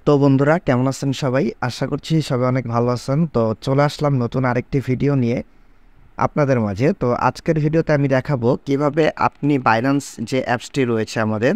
তো বন্ধুরা কেমন আছেন সবাই? আশা করছি সবাই অনেক ভালো আছেন। তো চলে আসলাম নতুন আরেকটি ভিডিও নিয়ে আপনাদের মাঝে। তো আজকের ভিডিওতে আমি দেখাবো কিভাবে আপনি বাইন্যান্স যে অ্যাপসটি রয়েছে আমাদের,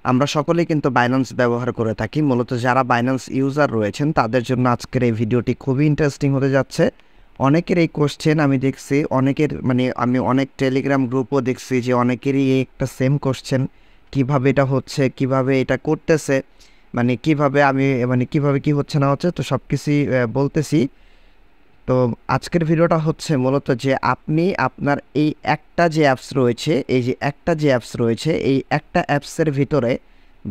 আমরা সকলেই কিন্তু বাইন্যান্স ব্যবহার করে থাকি। মূলত যারা বাইন্যান্স ইউজার রয়েছেন তাদের জন্য আজকের এই ভিডিওটি খুবই ইন্টারেস্টিং হতে যাচ্ছে। অনেকের এই কোশ্চেন আমি দেখছি, অনেকের আমি অনেক টেলিগ্রাম গ্রুপও দেখছি যে অনেকেরই এই একটা সেম কোশ্চেন, কিভাবে এটা হচ্ছে, কিভাবে এটা করতেছে, কিভাবে কিভাবে কি হচ্ছে না হচ্ছে, তো সব কিছুই বলতেছি। তো আজকের ভিডিওটা হচ্ছে মূলত যে আপনি আপনার এই একটা যে অ্যাপস রয়েছে, এই একটা অ্যাপসের ভিতরে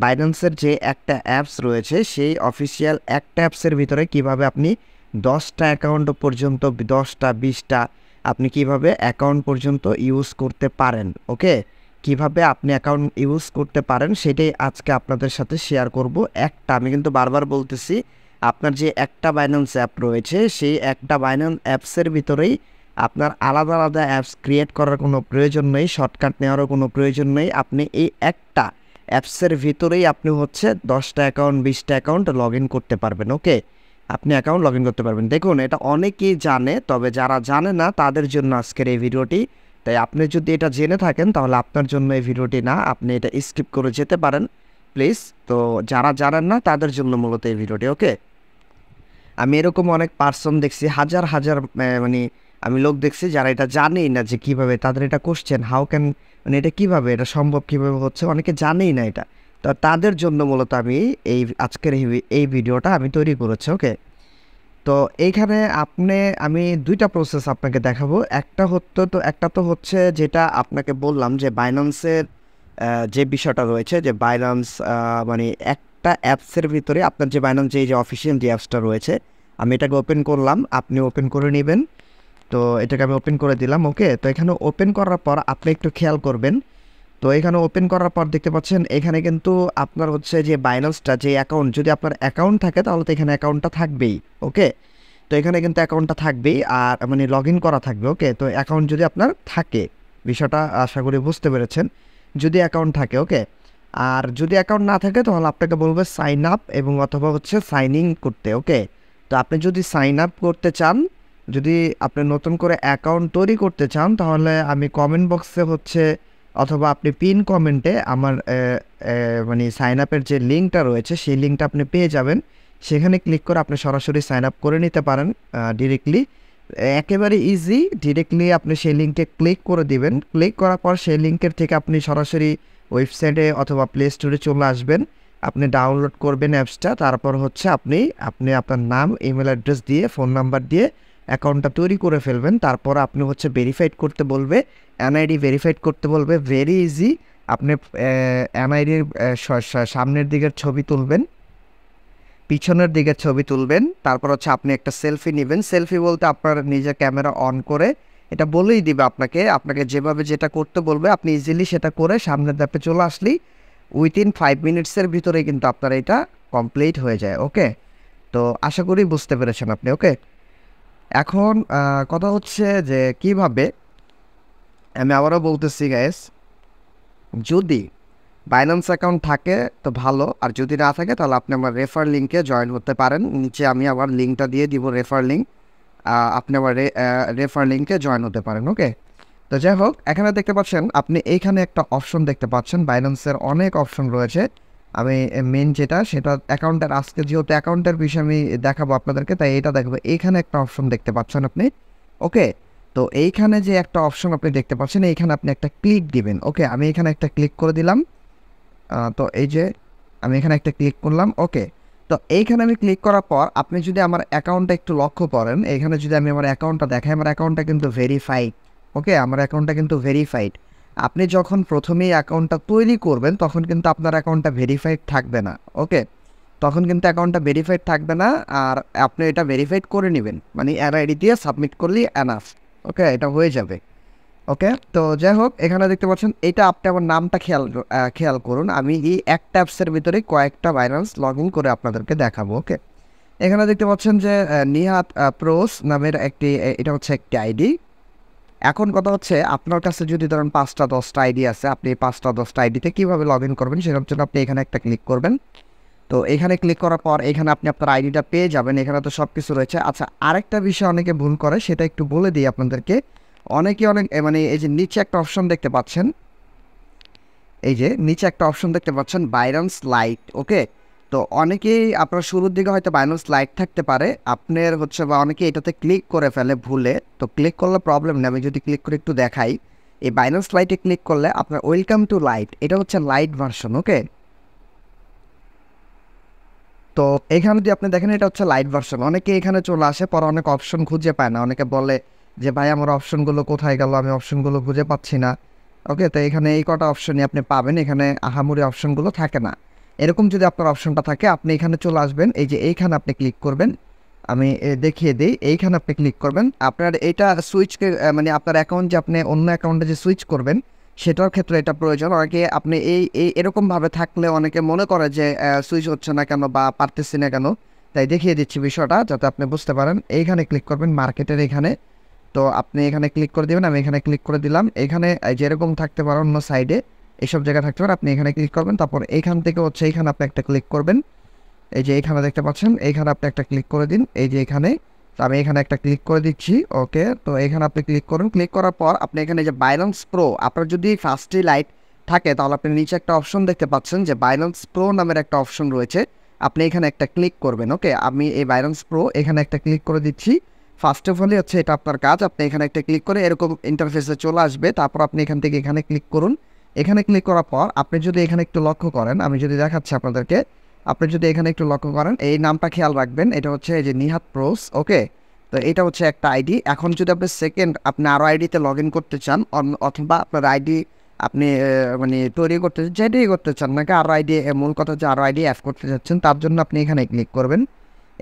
বাইন্যান্সের যে একটা অ্যাপস রয়েছে সেই অফিসিয়াল একটা অ্যাপসের ভিতরে কিভাবে আপনি 10টা অ্যাকাউন্ট পর্যন্ত, 10টা 20টা আপনি কিভাবে অ্যাকাউন্ট পর্যন্ত ইউজ করতে পারেন। ওকে, কিভাবে আপনি অ্যাকাউন্ট ইউজ করতে পারেন সেটাই আজকে আপনাদের সাথে শেয়ার করব। আমি কিন্তু বারবার বলতেছি, আপনার যে একটা বাইন্যান্স অ্যাপ রয়েছে সেই একটা বাইন্যান্স অ্যাপসের ভিতরেই আপনার আলাদা আলাদা অ্যাপস ক্রিয়েট করার কোনো প্রয়োজন নেই, শর্টকাট নেওয়ারও কোনো প্রয়োজন নেই। আপনি এই একটা অ্যাপসের ভিতরেই আপনি হচ্ছে 10টা অ্যাকাউন্ট 20টা অ্যাকাউন্ট লগ ইন করতে পারবেন। ওকে, আপনি অ্যাকাউন্ট লগ ইন করতে পারবেন। দেখুন, এটা অনেকেই জানে, তবে যারা জানে না তাদের জন্য আজকের এই ভিডিওটি। তাই আপনি যদি এটা জেনে থাকেন তাহলে আপনার জন্য এই ভিডিওটি না, আপনি এটা স্কিপ করে যেতে পারেন প্লিজ। তো যারা জানেন না তাদের জন্য মূলত এই ভিডিওটি। ওকে, আমি এরকম অনেক পার্সন দেখছি, হাজার হাজার আমি লোক দেখছি যারা এটা জানেই না যে কিভাবে, তাদের এটা কোশ্চেন হাউ ক্যান, এটা কিভাবে, এটা সম্ভব কিভাবে হচ্ছে, অনেকে জানেই না এটা। তো তাদের জন্য মূলত আমি আজকের এই ভিডিওটা আমি তৈরি করেছি। ওকে, তো এইখানে আমি দুইটা প্রসেস আপনাকে দেখাবো। একটা তো হচ্ছে যেটা আপনাকে বললাম যে বাইন্যান্সের যে বিষয়টা রয়েছে, যে বাইন্যান্স একটা অ্যাপসের ভিতরে আপনার যে বাইন্যান্স যে অফিসিয়াল যে অ্যাপসটা রয়েছে, আমি এটাকে ওপেন করলাম, আপনি ওপেন করে নেবেন। তো এটাকে আমি ওপেন করে দিলাম। ওকে, তো এখানে ওপেন করার পর আপনি একটু খেয়াল করবেন। তো এখানে ওপেন করার পর দেখতে পাচ্ছেন এখানে কিন্তু আপনার হচ্ছে যে বাইন্যান্সটা যে অ্যাকাউন্ট, যদি আপনার অ্যাকাউন্ট থাকে তাহলে তো এখানে অ্যাকাউন্টটা থাকবেই। ওকে, তো এখানে কিন্তু অ্যাকাউন্টটা থাকবেই, আর লগ ইন করা থাকবে। ওকে, তো অ্যাকাউন্ট যদি আপনার থাকে, বিষয়টা আশা করি বুঝতে পেরেছেন, যদি অ্যাকাউন্ট থাকে। ওকে, আর যদি অ্যাকাউন্ট না থাকে তাহলে আপনাকে বলবে সাইন আপ এবং অথবা হচ্ছে সাইন ইন করতে। ওকে, তো আপনি যদি সাইন আপ করতে চান, যদি আপনি নতুন করে অ্যাকাউন্ট তৈরি করতে চান, তাহলে আমি কমেন্ট বক্সে হচ্ছে অথবা আপনি পিন কমেন্টে আমার সাইন আপের যে লিঙ্কটা রয়েছে সেই লিঙ্কটা আপনি পেয়ে যাবেন। সেখানে ক্লিক করে আপনি সরাসরি সাইন আপ করে নিতে পারেন ডিরেক্টলি, একেবারে ইজি। ডিরেক্টলি আপনি সেই লিঙ্কে ক্লিক করে দিবেন। ক্লিক করার পর সেই লিঙ্কের থেকে আপনি সরাসরি ওয়েবসাইটে অথবা প্লে স্টোরে চলে আসবেন। আপনি ডাউনলোড করবেন অ্যাপসটা, তারপর হচ্ছে আপনি আপনার নাম, ইমেল অ্যাড্রেস দিয়ে, ফোন নাম্বার দিয়ে অ্যাকাউন্টটা তৈরি করে ফেলবেন। তারপর আপনি হচ্ছে ভেরিফাইড করতে বলবে, এনআইডি ভেরিফাইড করতে বলবে। Very easy. আপনি এনআইডির সামনের দিকের ছবি তুলবেন, পিছনের দিকে ছবি তুলবেন, তারপর হচ্ছে আপনি একটা সেলফি নেবেন। সেলফি বলতে আপনার নিজের ক্যামেরা অন করে এটা বলেই দিবে আপনাকে যেভাবে যেটা করতে বলবে, আপনি ইজিলি সেটা করে সামনের ধাপে চলে আসলেই উইথিন 5 মিনিটসের ভিতরে কিন্তু আপনার এটা কমপ্লিট হয়ে যায়। ওকে, তো আশা করি বুঝতে পেরেছেন আপনি। ওকে, এখন কথা হচ্ছে যে কিভাবে, আমি আবারও বলতেছি গাইস, যদি বাইন্যান্স অ্যাকাউন্ট থাকে তো ভালো, আর যদি না থাকে তাহলে আপনি আমার রেফার লিঙ্কে জয়েন হতে পারেন। নিচে আমি আমার লিঙ্কটা দিয়ে দিব, রেফার লিঙ্ক, আপনি আমার রেফার লিঙ্কে জয়েন হতে পারেন। ওকে, তো যাই হোক, এখানে দেখতে পাচ্ছেন আপনি এইখানে একটা অপশন দেখতে পাচ্ছেন। বাইন্যান্সের অনেক অপশন রয়েছে, আমি মেন সেটা অ্যাকাউন্টের, আজকে যেহেতু অ্যাকাউন্টের বিষয়ে আমি দেখাবো আপনাদেরকে, তাই এটা দেখাবো। এইখানে একটা অপশন দেখতে পাচ্ছেন আপনি। ওকে, তো এইখানে যে একটা অপশন আপনি দেখতে পাচ্ছেন, এইখানে আপনি একটা ক্লিক দিবেন। ওকে, আমি এখানে একটা ক্লিক করে দিলাম। তো এই যে আমি এখানে একটা ক্লিক করলাম। ওকে, তো এইখানে আমি ক্লিক করার পর আপনি যদি আমার অ্যাকাউন্টটা একটু লক্ষ্য করেন, এইখানে যদি আমি আমার অ্যাকাউন্টটা দেখাই, আমার অ্যাকাউন্টটা কিন্তু ভেরিফাইড। ওকে, আমার অ্যাকাউন্টটা কিন্তু ভেরিফাইড। আপনি যখন প্রথমেই অ্যাকাউন্টটা তৈরি করবেন তখন কিন্তু আপনার অ্যাকাউন্টটা ভেরিফাইড থাকবে না। ওকে, তখন কিন্তু অ্যাকাউন্টটা ভেরিফাইড থাকবে না, আর আপনি এটা ভেরিফাইড করে নেবেন, এনআইডি দিয়ে সাবমিট করলেই এনাফ। ওকে, এটা হয়ে যাবে। ওকে, তো যাই হোক, এখানে দেখতে পাচ্ছেন এটা আপনি আমার নামটা খেয়াল করুন। আমি এই একটা অ্যাপসের ভিতরে কয়েকটা বাইন্যান্স লগ ইন করে আপনাদেরকে দেখাবো। ওকে, এখানে দেখতে পাচ্ছেন যে নিহাত প্রোস নামের এটা হচ্ছে একটি আইডি। এখন কথা হচ্ছে, আপনার কাছে যদি ধরেন 5টা 10টা আইডি আছে, আপনি এই 5টা 10টা আইডিতে কীভাবে লগ ইন করবেন সেটার জন্য আপনি এখানে একটা ক্লিক করবেন। তো এখানে ক্লিক করার পর এখানে আপনি আপনার আইডিটা পেয়ে যাবেন। এখানে তো সব কিছু রয়েছে। আচ্ছা, আরেকটা বিষয় অনেকে ভুল করে, সেটা একটু বলে দিই আপনাদেরকে। অনেকে মানে এই যে নিচে একটা অপশন দেখতে পাচ্ছেন, এই যে নিচে একটা অপশন দেখতে পাচ্ছেন বাইন্যান্স লাইট। ওকে, তো অনেকেই আপনার শুরুর দিকে হয়তো বাইন্যান্স লাইট থাকতে পারে আপনার হচ্ছে, বা অনেকে এটাতে ক্লিক করে ফেলে ভুলে। তো ক্লিক করলে প্রবলেম নেই, আমি যদি ক্লিক করে একটু দেখাই, এই বাইন্যান্স লাইটে ক্লিক করলে আপনার ওয়েলকাম টু লাইট, এটা হচ্ছে লাইট ভার্সন। ওকে, তো এখানে যদি আপনি দেখেন এটা হচ্ছে লাইট ভার্সন। অনেকে এখানে চলে আসে, পরে অনেক অপশন খুঁজে পায় না। অনেকে বলে যে ভাই আমার অপশনগুলো কোথায় গেল, আমি অপশনগুলো খুঁজে পাচ্ছি না। ওকে, তো এখানে এই কটা অপশনই আপনি পাবেন, এখানে আহামরি অপশনগুলো থাকে না। এরকম যদি আপনার অপশনটা থাকে, আপনি এখানে চলে আসবেন, এই যে এইখানে আপনি ক্লিক করবেন। আমি দেখিয়ে দিই, এইখানে আপনি ক্লিক করবেন। আপনার এটা সুইচকে মানে আপনার অ্যাকাউন্ট যে আপনি অন্য অ্যাকাউন্টে যে সুইচ করবেন, সেটার ক্ষেত্রে এটা প্রয়োজন। অনেকে আপনি এই এরকমভাবে থাকলে অনেকে মনে করে যে সুইচ হচ্ছে না কেন বা পারতেছি না কেন, তাই দেখিয়ে দিচ্ছি বিষয়টা যাতে আপনি বুঝতে পারেন। এইখানে ক্লিক করবেন মার্কেটের এখানে, তো আপনি এখানে ক্লিক করে দেবেন। আমি এখানে ক্লিক করে দিলাম। এখানে যেরকম থাকতে পারে অন্য সাইডে, এইসব জায়গায় থাকতে পারে, আপনি এখানে ক্লিক করবেন। তারপর এইখান থেকে হচ্ছে এইখানে আপনি একটা ক্লিক করবেন। এই যে এইখানে দেখতে পাচ্ছেন, এইখানে আপনি একটা ক্লিক করে দিন, এই যে এখানে। তো আমি এখানে একটা ক্লিক করে দিচ্ছি। ওকে, তো এখানে আপনি ক্লিক করুন। ক্লিক করার পর আপনি এখানে যে বাইন্যান্স প্রো, আপনার যদি ফার্স্টে লাইট থাকে তাহলে আপনি নিচে একটা অপশন দেখতে পাচ্ছেন যে বাইন্যান্স প্রো নামের একটা অপশন রয়েছে, আপনি এখানে একটা ক্লিক করবেন। ওকে, আমি এই বাইন্যান্স প্রো এখানে একটা ক্লিক করে দিচ্ছি। ফার্স্ট অফ অলই হচ্ছে এটা আপনার কাজ, আপনি এখানে একটা ক্লিক করে এরকম ইন্টারফেসে চলে আসবে। তারপর আপনি এখান থেকে এখানে ক্লিক করুন। এখানে ক্লিক করার পর আপনি যদি এখানে একটু লক্ষ্য করেন, আমি যদি দেখাচ্ছি আপনাদেরকে, আপনি যদি এখানে একটু লক্ষ্য করেন, এই নামটা খেয়াল রাখবেন, এটা হচ্ছে এই যে নিহাত প্রোস। ওকে, তো এটা হচ্ছে একটা আইডি। এখন যদি আপনি আপনি আরও আইডিতে লগ ইন করতে চান, অথবা আপনার আইডি আপনি মানে তৈরি করতে চান, যেটাই করতে চান নাকি, আরও আইডি, মূল কথা হচ্ছে আরও আইডি অ্যাড করতে চাচ্ছেন, তার জন্য আপনি এখানে ক্লিক করবেন।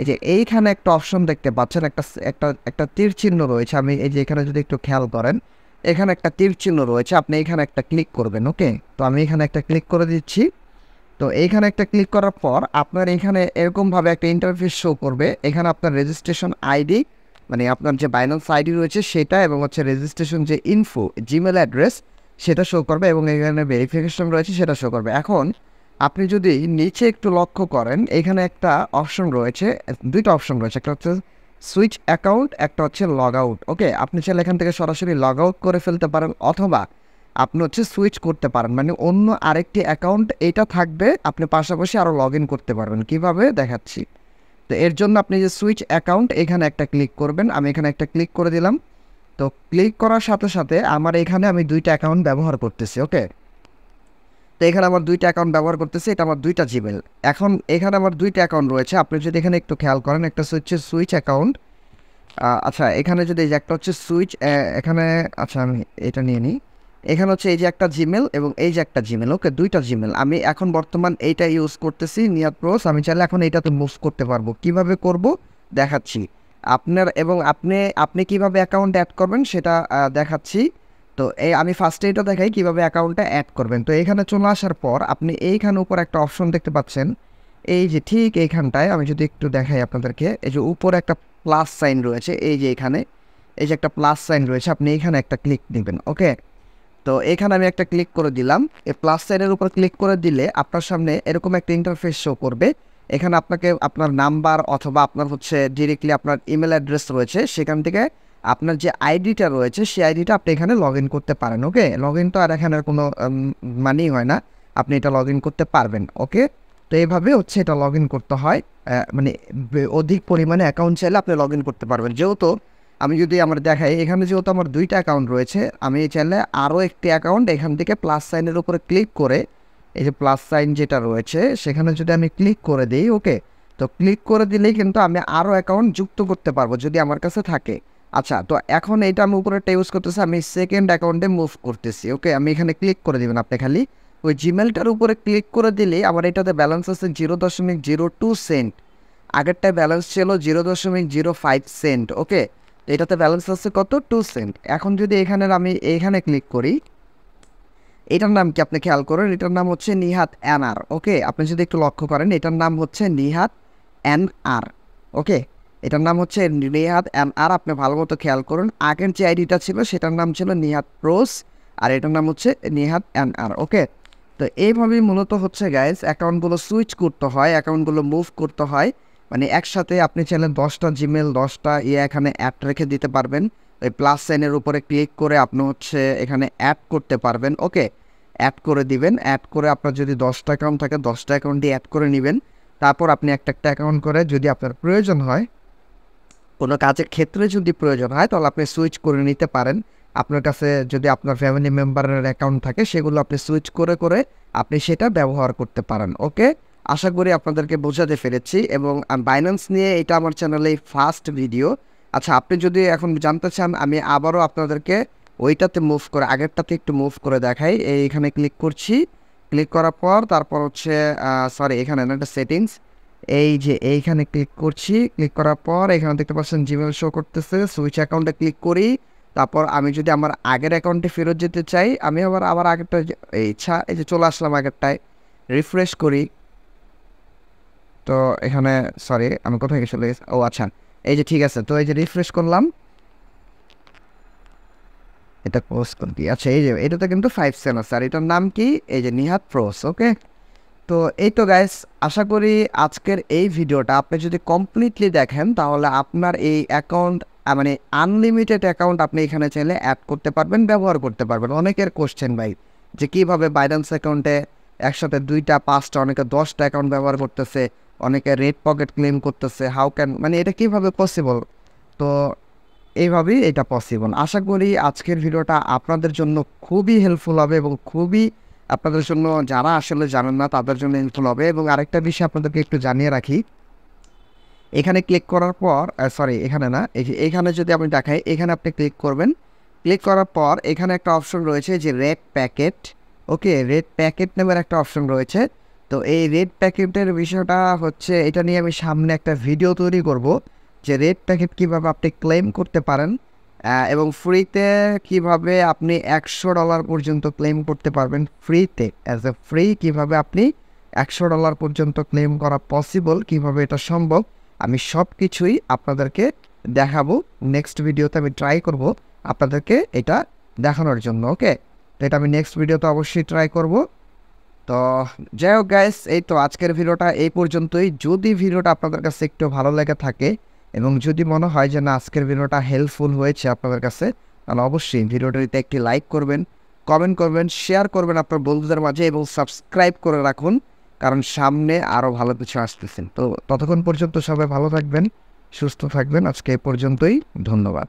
এই যে এইখানে একটা অপশন দেখতে পাচ্ছেন, একটা একটা একটা তীর চিহ্ন রয়েছে। আমি এই যে এখানে যদি একটু খেয়াল করেন, এখানে একটা তীর চিহ্ন রয়েছে, আপনি এখানে একটা ক্লিক করবেন। ওকে, তো আমি এখানে একটা ক্লিক করে দিচ্ছি। তো এইখানে একটা ক্লিক করার পর আপনার এখানে এরকমভাবে একটা ইন্টারফেস শো করবে। এখানে আপনার রেজিস্ট্রেশন আইডি, মানে আপনার যে বাইন্যান্স আইডি রয়েছে সেটা, এবং হচ্ছে রেজিস্ট্রেশন যে ইনফো জিমেল অ্যাড্রেস সেটা শো করবে, এবং এখানে ভেরিফিকেশন রয়েছে সেটা শো করবে। এখন আপনি যদি নিচে একটু লক্ষ্য করেন, এখানে একটা অপশন রয়েছে, দুইটা অপশন রয়েছে, একটা হচ্ছে সুইচ অ্যাকাউন্ট, একটা হচ্ছে লগ আউট। ওকে, আপনি চাইলে এখান থেকে সরাসরি লগ আউট করে ফেলতে পারেন, অথবা আপনি হচ্ছে সুইচ করতে পারেন, মানে অন্য আরেকটি অ্যাকাউন্ট এটা থাকবে, আপনি পাশাপাশি আরও লগ ইন করতে পারবেন। কীভাবে দেখাচ্ছি। তো এর জন্য আপনি যে সুইচ অ্যাকাউন্ট এখানে একটা ক্লিক করবেন, আমি এখানে একটা ক্লিক করে দিলাম। তো ক্লিক করার সাথে সাথে আমার এখানে আমি দুইটা অ্যাকাউন্ট ব্যবহার করতেছি। ওকে, তো এখানে আমার দুইটা অ্যাকাউন্ট ব্যবহার করতেছি, এটা আমার দুইটা জিমেল। এখন এখানে আমার দুইটা অ্যাকাউন্ট রয়েছে, আপনি যদি এখানে একটু খেয়াল করেন, একটা হচ্ছে সুইচ অ্যাকাউন্ট। আচ্ছা, এখানে যদি এই যে একটা হচ্ছে সুইচ, এখানে, আচ্ছা আমি এটা নিয়ে নিই। এখানে হচ্ছে এই যে একটা জিমেল এবং এই যে একটা জিমেল। ওকে, দুইটা জিমেল। আমি এখন বর্তমান এইটা ইউজ করতেছি, নিয়াত প্রোস। আমি চাইলে এখন এইটাতে মুভ করতে পারবো। কিভাবে করব দেখাচ্ছি আপনার, এবং আপনি আপনি কীভাবে অ্যাকাউন্ট অ্যাড করবেন সেটা দেখাচ্ছি। তো আমি ফার্স্টে এটা দেখাই কীভাবে অ্যাকাউন্টটা অ্যাড করবেন। তো এখানে চলে আসার পর আপনি এইখানে উপর একটা অপশন দেখতে পাচ্ছেন, এই যে ঠিক এইখানটায় আমি যদি একটু দেখাই আপনাদেরকে, এই যে উপরে একটা প্লাস সাইন রয়েছে, এই যে এখানে এই যে একটা প্লাস সাইন রয়েছে, আপনি এখানে একটা ক্লিক দিবেন। ওকে, তো এখানে আমি একটা ক্লিক করে দিলাম। এই প্লাস সাইনের উপর ক্লিক করে দিলে আপনার সামনে এরকম একটা ইন্টারফেস শো করবে। এখানে আপনাকে আপনার নাম্বার, অথবা আপনার হচ্ছে ডিরেক্টলি আপনার ইমেল অ্যাড্রেস রয়েছে, সেখান থেকে আপনার যে আইডিটা রয়েছে সেই আইডিটা আপনি এখানে লগ ইন করতে পারেন। ওকে, লগ ইন তো আর এখানে কোনো মানেই হয় না, আপনি এটা লগ ইন করতে পারবেন। ওকে, তো এইভাবে হচ্ছে এটা লগ ইন করতে হয়, মানে অধিক পরিমাণে অ্যাকাউন্ট চাইলে আপনি লগ ইন করতে পারবেন। যেহেতু আমি যদি আমার দেখাই, এখানে যেহেতু আমার দুইটা অ্যাকাউন্ট রয়েছে, আমি চাইলে আরও একটি অ্যাকাউন্ট এখান থেকে প্লাস সাইনের উপরে ক্লিক করে, এই যে প্লাস সাইন যেটা রয়েছে সেখানে যদি আমি ক্লিক করে দিই, ওকে, তো ক্লিক করে দিলেই কিন্তু আমি আরও অ্যাকাউন্ট যুক্ত করতে পারবো যদি আমার কাছে থাকে। আচ্ছা, তো এখন এটা আমি উপরে ইউজ করতেছি, আমি সেকেন্ড অ্যাকাউন্টে মুভ করতেছি। ওকে, আমি এখানে ক্লিক করে দেবেন, আপনি খালি ওই জিমেলটার উপরে ক্লিক করে দিলেই আমার এটাতে ব্যালেন্স আছে 0.02 সেন্ট। আগেরটায় ব্যালেন্স ছিল 0.05 সেন্ট। ওকে, এটাতে ব্যালেন্স আছে কত, 2 সেন্ট। এখন যদি আমি এখানে ক্লিক করি, এটার নাম কি আপনি খেয়াল করেন, এটার নাম হচ্ছে নিহাত এনআর। ওকে, আপনি যদি একটু লক্ষ্য করেন, এটার নাম হচ্ছে নিহাত এনআর। ওকে, এটার নাম হচ্ছে নিহাত এনআর। আপনি ভালো মতো খেয়াল করুন, আগের যে আইডিটা ছিল সেটার নাম ছিল নিহাত প্রোস, আর এটার নাম হচ্ছে নিহাত এনআর। ওকে, তো এইভাবেই মূলত হচ্ছে গাইস অ্যাকাউন্টগুলো সুইচ করতে হয়, অ্যাকাউন্টগুলো মুভ করতে হয়। মানে একসাথে আপনি চাইলে 10টা জিমেল 10টা এখানে অ্যাড রেখে দিতে পারবেন। ওই প্লাস সাইনের উপরে ক্লিক করে আপনি হচ্ছে এখানে অ্যাড করতে পারবেন। ওকে, অ্যাড করে দিবেন। অ্যাড করে আপনার যদি 10টা অ্যাকাউন্ট থাকে 10টা অ্যাকাউন্টই অ্যাড করে নেবেন। তারপর আপনি একটা একটা অ্যাকাউন্ট করে যদি আপনার প্রয়োজন হয়, কোনো কাজের ক্ষেত্রে যদি প্রয়োজন হয়, তাহলে আপনি সুইচ করে নিতে পারেন। আপনার কাছে যদি আপনার ফ্যামিলি মেম্বারের অ্যাকাউন্ট থাকে সেগুলো আপনি সুইচ করে করে আপনি সেটা ব্যবহার করতে পারেন। ওকে, আশা করি আপনাদেরকে বোঝাতে পেরেছি। এবং বাইন্যান্স নিয়ে এটা আমার চ্যানেলে ফার্স্ট ভিডিও। আচ্ছা, আপনি যদি এখন জানতে চান আমি আবারও আপনাদেরকে ওইটাতে মুভ করে আগেরটাতে একটু মুভ করে দেখাই। এইখানে ক্লিক করছি, ক্লিক করার পর তারপর হচ্ছে সরি এখানে না, একটা সেটিংস, এই যে এইখানে ক্লিক করছি। ক্লিক করার পর এখানে দেখতে পাচ্ছেন জিমেল শো করতেছে। সুইচ অ্যাকাউন্টে ক্লিক করি। তারপর আমি যদি আমার আগের অ্যাকাউন্টে ফেরত যেতে চাই, আমি আবার আগেরটা এই যে চলে আসলাম আগেরটায়, রিফ্রেশ করি। তো এখানে সরি আমি কোথায় চলে গেছি, ও আচ্ছা এই যে ঠিক আছে। তো এই যে রিফ্রেশ করলাম, এটা পোস্ট করবি। আচ্ছা এই যে এটাতে কিন্তু 5 সেন্ট আছে, আর এটার নাম কি, এই যে নিহাত প্রোস। ওকে, তো এই তো গাইস, আশা করি আজকের এই ভিডিওটা আপনি যদি কমপ্লিটলি দেখেন তাহলে আপনার এই অ্যাকাউন্ট মানে আনলিমিটেড অ্যাকাউন্ট আপনি এখানে চাইলে অ্যাড করতে পারবেন, ব্যবহার করতে পারবেন। অনেকের কোশ্চেন ভাই যে কীভাবে বাইন্যান্স অ্যাকাউন্টে একসাথে 2টা 5টা অনেকে 10টা অ্যাকাউন্ট ব্যবহার করতেছে, অনেকে রেড পকেট ক্লেম করতেছে, হাউ ক্যান, মানে এটা কীভাবে পসিবল? তো এইভাবেই এটা পসিবল। আশা করি আজকের ভিডিওটা আপনাদের জন্য খুবই হেল্পফুল হবে এবং খুবই আপনাদের জন্য, যারা আসলে জানেন না তাদের জন্য হেল্পফুল হবে। এবং আরেকটা বিষয় আপনাদেরকে একটু জানিয়ে রাখি, এখানে ক্লিক করার পর সরি এখানে না, এই যে এখানে যদি আপনি দেখাই, এখানে আপনি ক্লিক করবেন। ক্লিক করার পর এখানে একটা অপশন রয়েছে যে রেড প্যাকেট। ওকে, রেড প্যাকেট নামের একটা অপশন রয়েছে। তো এই রেড প্যাকেটের বিষয়টা হচ্ছে, এটা নিয়ে আমি সামনে একটা ভিডিও তৈরি করব যে রেড প্যাকেট কীভাবে আপনি ক্লেম করতে পারেন এবং ফ্রিতে কিভাবে আপনি $100 পর্যন্ত ক্লেম করতে পারবেন ফ্রিতে, অ্যাজ এ ফ্রি কীভাবে আপনি $100 পর্যন্ত ক্লেম করা পসিবল, কিভাবে এটা সম্ভব, আমি সব কিছুই আপনাদেরকে দেখাবো। নেক্সট ভিডিওতে আমি ট্রাই করব আপনাদেরকে এটা দেখানোর জন্য। ওকে, তো এটা আমি নেক্সট ভিডিওতে অবশ্যই ট্রাই করব। তো যাই হোক গাইস, এই তো আজকের ভিডিওটা এই পর্যন্তই। যদি ভিডিওটা আপনাদের কাছে একটু ভালো লেগে থাকে এবং যদি মনে হয় যে না আজকের ভিডিওটা হেল্পফুল হয়েছে আপনাদের কাছে, তাহলে অবশ্যই ভিডিওটিতে একটি লাইক করবেন, কমেন্ট করবেন, শেয়ার করবেন আপনার বন্ধুদের মাঝে এবং সাবস্ক্রাইব করে রাখুন, কারণ সামনে আরও ভালো কিছু আসতেছেন। তো ততক্ষণ পর্যন্ত সবাই ভালো থাকবেন, সুস্থ থাকবেন। আজকে এই পর্যন্তই, ধন্যবাদ।